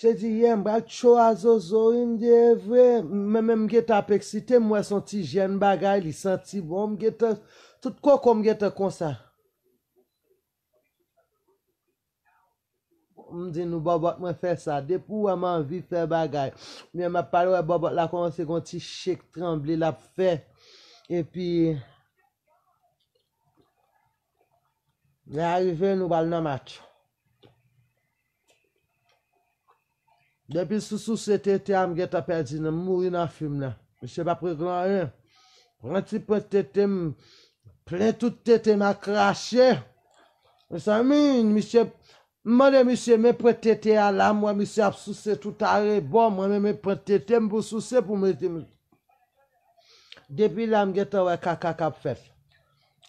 Je dis, yem, bral chou a zozo, il me dit, vrai, même que t'as excité, moi, son petit jeune bagay, il senti bon, m'geta, tout quoi comme m'geta comme ça. M'di nous bobot moi faire ça depuis ou m'a envie faire bagay mais m'a parlé ouais bobot la commencé un petit chèque tremblé la fait et puis il arrivé nous bal dans match depuis sous c'était am geta perdu nan mourir dans film là monsieur pas prendre rien prend petit peu tête plein toute tête m'a craché ça mine monsieur Mande monsieur me prête à la moi monsieur a soucié tout arrêt bon moi me prête pour soucier pour me depuis là m'geta ouais kaka k'ap fait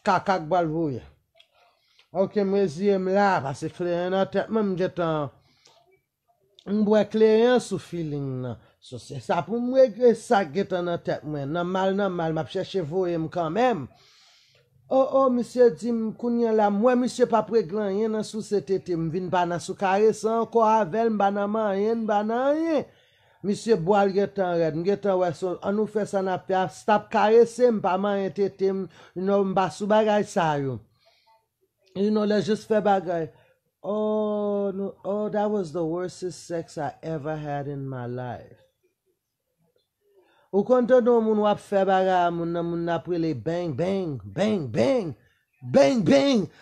kaka bal voye OK monsieur là parce que clair dans tête même m'geta m'boit clair sous feeling là so c'est ça pour me régler ça geta dans tête moi normal m'a chercher voye quand même. Oh, monsieur dit, kounya la, moi, monsieur pas préglan, rien dans sous cet été, m'vin pas dans sous carré, sans encore avec, m'banama, rien. Monsieur boal getan red, getan ouais, so, on nous fait ça n'a pas, stop caresser, m'pas man tété, m'ba sou bagay sa yo. Let's just fait bagay. Oh, no, oh, that was the worstest sex I ever had in my life. Ou kontan don moun wap fè baga moun apre le bang.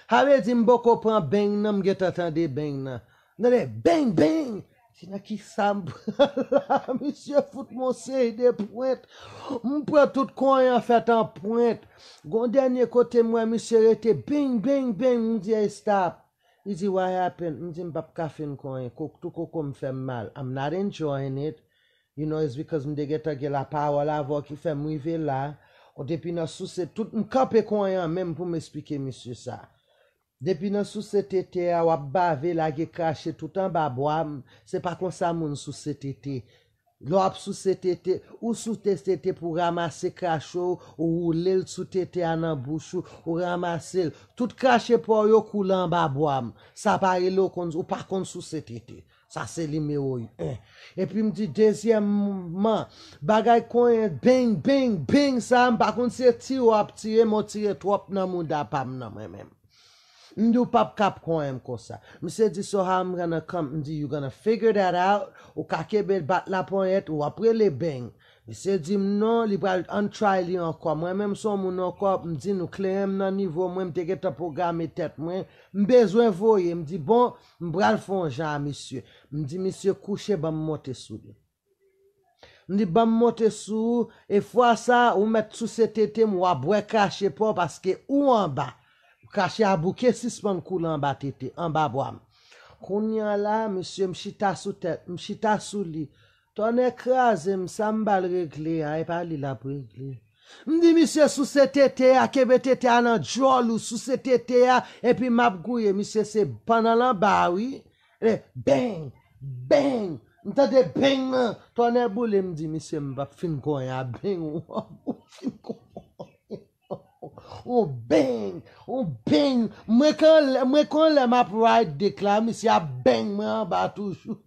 Have di mboko pran bang nan mget atande bang nan. Nade bang. Si na ki sam la, monsieur fout mon sey de pointe. M'pran tout koyan fait en pointe. Gon dernier côté moi monsieur rete bang. M'di hey, stop. He di what happened? M'di m'pap kafin koyan. Tout koko m'fè mal. I'm not enjoying it. You know, it's because m'de geta ge la power la voix qui fait m'rive là. Ou depuis nan sous c'est tout m'kampe koyan même pour m'expliquer monsieur ça. Depuis nan sous cet été a wap bave la ge craché tout en bas bois, c'est pas comme ça moun sous cet été. L'op sous cet été ou sous cet été pour ramasser crachot ou rouler sous tété en bouche ou ramasser tout craché pour yo coule en bas bois. Ça paraît lo kon ou par contre sous cet été. Ça c'est numéro 1. Et puis me dit deuxièmement, bagay koyen bang ça par contre c'est ti ou ap tire mon tire trop nan moun da pam nan même. M'dou pap kap koyen comme ça. M'se dit so how I'm gonna come, m'di you gonna figure that out ou kakebe bat la pointe ou après les bang. M'se dit non, li pral on try li encore. Moi même son moun encore m'di nous clair nan niveau moi m'te geta programme tête moi m'besoin voyer m'di bon m'bral fon jan monsieur. M'di monsieur coucher ba monter sous lui. M'di ba monter sous et fois ça ou mettre sous cet été moi boire caché pas parce que ou en bas caché à bouquet suspend coule en bas tété en bas bois. Kounya là monsieur m'chita sous tête m'chita sous lit. Ton écrasé m'sambal réglé a pas li la réglé. M'di monsieur sous cet été a kebe tété en jol ou sous cet été a et puis m'a gouye monsieur c'est pendant la bas oui. Bang m'tade bang ton é boule m'di monsieur m'pa fin konya bang ou fin konya. On bang, moi quand le map ride déclare monsieur a bang moi en bas toujours.